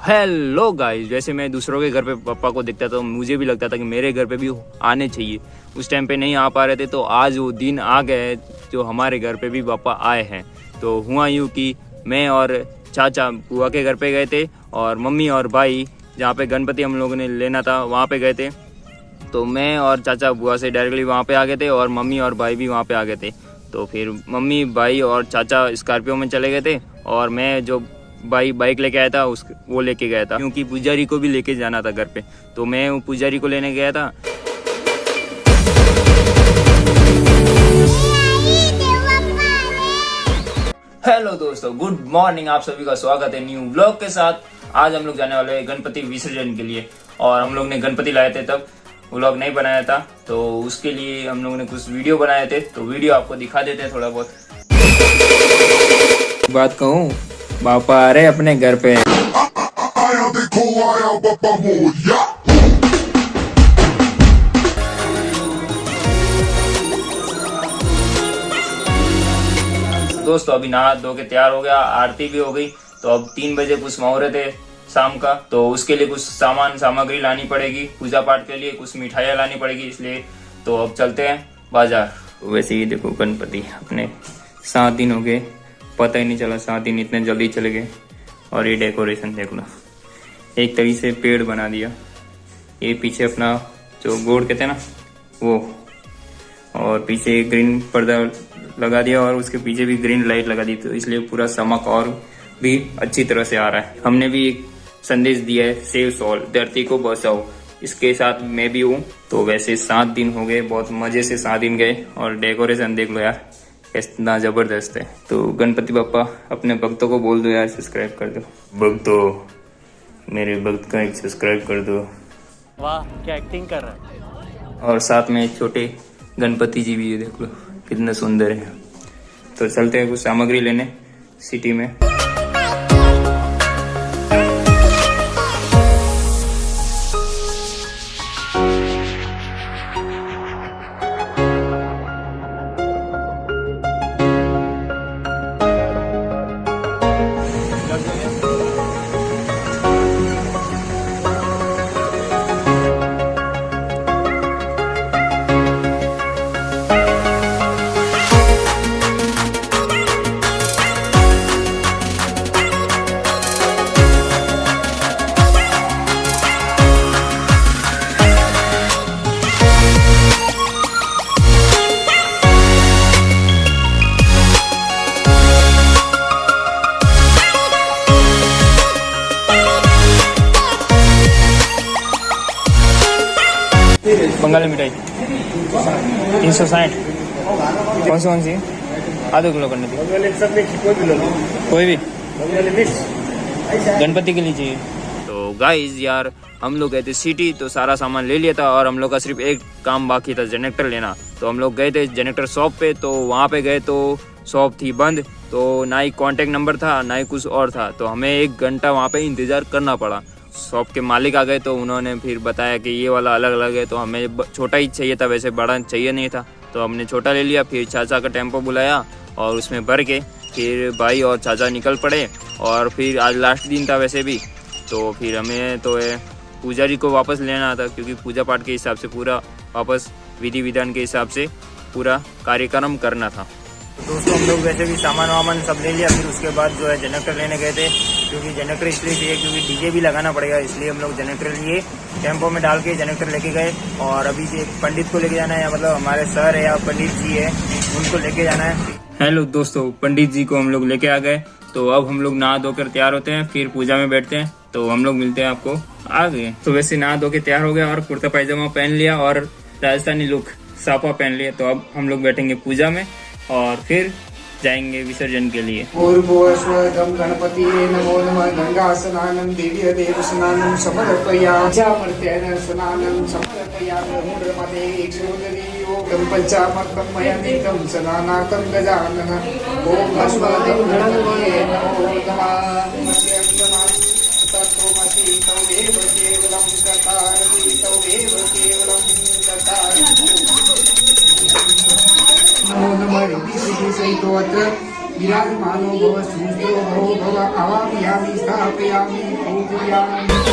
Hello guys, जैसे मैं दूसरों के घर पे पापा को देखता था तो मुझे भी लगता था कि मेरे घर पे भी आने चाहिए। उस टाइम पे नहीं आ पा रहे थे, तो आज वो दिन आ गए है जो हमारे घर पे भी पापा आए हैं। तो हुआ यूँ कि मैं और चाचा बुआ के घर पे गए थे और मम्मी और भाई जहाँ पे गणपति हम लोगों ने लेना था वहाँ पे गए थे। तो मैं और चाचा बुआ से डायरेक्टली वहाँ पे आ गए थे और मम्मी और भाई भी वहाँ पे आ गए थे। तो फिर मम्मी भाई और चाचा स्कॉर्पियो में चले गए थे और मैं जो बाइक लेके आया था वो लेके गया था, क्योंकि पुजारी को भी लेके जाना था घर पे। तो मैं पुजारी को लेने गया था। हेलो दोस्तों, गुड मॉर्निंग। आप सभी का स्वागत है न्यू व्लॉग के साथ। आज हम लोग जाने वाले हैं गणपति विसर्जन के लिए और हम लोग ने गणपति लाए थे, तब व्लॉग नहीं बनाया था, तो उसके लिए हम लोगों ने कुछ वीडियो बनाए थे। तो वीडियो आपको दिखा देते हैं थोड़ा बहुत। बात कहूँ, पापा आ रहे अपने घर पे। आया देखो आया पापा मोया। दोस्तों अभी नहा धो के तैयार हो गया, आरती भी हो गई। तो अब 3 बजे कुछ मुहूर्त है शाम का, तो उसके लिए कुछ सामग्री लानी पड़ेगी पूजा पाठ के लिए, कुछ मिठाइयाँ लानी पड़ेगी, इसलिए तो अब चलते हैं बाजार। वैसे ही देखो, गणपति अपने 7 दिन हो गए, पता ही नहीं चला 7 दिन इतने जल्दी चले गए। और ये डेकोरेशन देख लो, एक तरीके से पेड़ बना दिया। ये पीछे अपना जो गोड़ कहते हैं ना वो, और पीछे ग्रीन पर्दा लगा दिया और उसके पीछे भी ग्रीन लाइट लगा दी, तो इसलिए पूरा चमक और भी अच्छी तरह से आ रहा है। हमने भी एक संदेश दिया है, सेव सॉल, धरती को बचाओ, इसके साथ मैं भी हूँ। तो वैसे 7 दिन हो गए, बहुत मजे से 7 दिन गए। और डेकोरेशन देख लो यार, इतना जबरदस्त है। तो गणपति बापा अपने भक्तों को बोल दो यार, सब्सक्राइब कर दो। भक्तों, मेरे भक्त का एक सब्सक्राइब कर दो। वाह क्या एक्टिंग कर रहा है। और साथ में छोटे गणपति जी भी है, देख लो कितने सुंदर है। तो चलते हैं कुछ सामग्री लेने सिटी में। बंगाली मिठाई 360, कौन सी? आधे किलो करनी थी, कोई भी गणपति के लिए चाहिए। तो गाइज यार, हम लोग गए थे सिटी, तो सारा सामान ले लिया था और हम लोग का सिर्फ एक काम बाकी था, जनरेटर लेना। तो हम लोग गए थे जनरेटर शॉप पे। तो वहाँ पे गए तो शॉप थी बंद, तो ना ही कॉन्टेक्ट नंबर था ना ही कुछ और था। तो हमें 1 घंटा वहाँ पे इंतजार करना पड़ा। शॉप के मालिक आ गए तो उन्होंने फिर बताया कि ये वाला अलग अलग है। तो हमें छोटा ही चाहिए था, वैसे बड़ा चाहिए नहीं था, तो हमने छोटा ले लिया। फिर चाचा का टेम्पो बुलाया और उसमें भर के फिर भाई और चाचा निकल पड़े। और फिर आज लास्ट दिन था वैसे भी, तो फिर हमें तो पुजारी को वापस लेना था, क्योंकि पूजा पाठ के हिसाब से पूरा वापस विधि विधान के हिसाब से पूरा कार्यक्रम करना था। दोस्तों हम लोग वैसे भी सामान वामान सब ले लिया। फिर उसके बाद जो है जनरेटर लेने गए थे, क्योंकि जनरेटर इसलिए चाहिए क्योंकि डीजे भी लगाना पड़ेगा, इसलिए हम लोग जनरेटर लिए, टेम्पो में डाल के जनरेटर लेके गए। और अभी से पंडित को लेके जाना है, मतलब हमारे सर है या पंडित जी है, उनको लेके जाना है। हेलो दोस्तों, पंडित जी को हम लोग लेके आ गए। तो अब हम लोग नहा धोकर तैयार होते हैं, फिर पूजा में बैठते हैं। तो हम लोग मिलते हैं आपको आगे। तो वैसे नहा धो के तैयार हो गया और कुर्ता पायजामा पहन लिया और राजस्थानी लुक सापा पहन लिया। तो अब हम लोग बैठेंगे पूजा में और फिर जाएंगे विसर्जन के लिए। गणपति नमो नमः। गंगा स्नानं दिव्य देव स्नानं समर्पयामि। चामर्त्येन स्नानं समर्पयामि। मूढमते क्षोदरीयोगं पंचामृतं मया नीतं स्नानाकं गजानन। ओम अस्मदं गणपतये नमो नमः। तत्त्वमसि तवेव केवलं तथार्ति तवेव केवलं तथार्ति। नमो नमः। ऋद्धि सिद्धि सहितोऽत्र विराजमानो भव सुस्थो भव आवाहयामि स्थापयामि पूजयामि।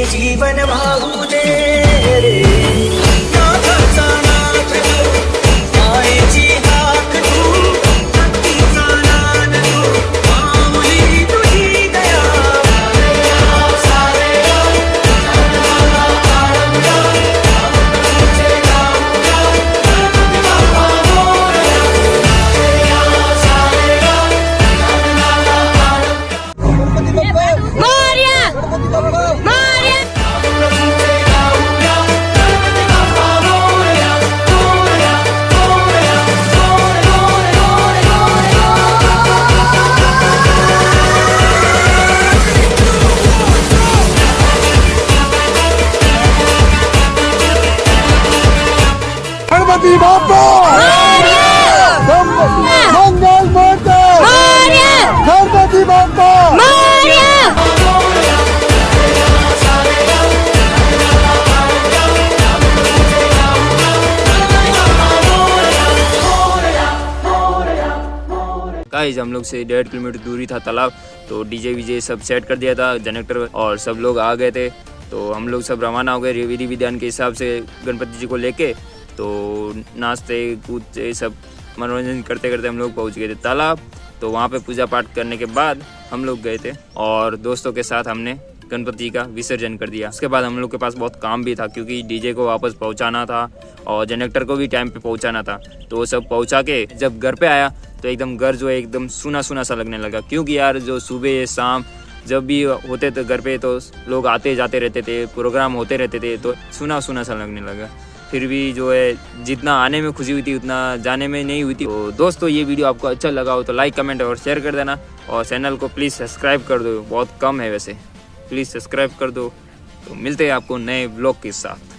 जीवन भाऊ दे रे नाथाचा नाथ तू मायेची हाक तू भक्तीचा नाद तू माऊली तुझी दया गणपति बाप्पा मंगल मूर्ति गणपति बाप्पा गाइस हम लोग से 1.5 किलोमीटर दूरी था तालाब, तो डीजे वीजे सब सेट कर दिया था जनरेटर, और सब लोग आ गए थे। तो हम लोग सब रवाना हो गए विधि विधान के हिसाब से गणपति जी को लेके। तो नाचते कूदते सब मनोरंजन करते करते हम लोग पहुंच गए थे तालाब। तो वहाँ पे पूजा पाठ करने के बाद हम लोग गए थे और दोस्तों के साथ हमने गणपति का विसर्जन कर दिया। उसके बाद हम लोग के पास बहुत काम भी था, क्योंकि डीजे को वापस पहुंचाना था और जनरेटर को भी टाइम पे पहुंचाना था। तो वो सब पहुंचा के जब घर पे आया तो एकदम घर जो है एकदम सूना सूना सा लगने लगा, क्योंकि यार जो सुबह शाम जब भी होते थे घर पे तो लोग आते जाते रहते थे, प्रोग्राम होते रहते थे, तो सूना सूना सा लगने लगा। फिर भी जो है जितना आने में खुशी हुई थी उतना जाने में नहीं हुई थी। तो दोस्तों ये वीडियो आपको अच्छा लगा हो तो लाइक कमेंट और शेयर कर देना, और चैनल को प्लीज़ सब्सक्राइब कर दो, बहुत कम है वैसे, प्लीज़ सब्सक्राइब कर दो। तो मिलते हैं आपको नए ब्लॉग के साथ।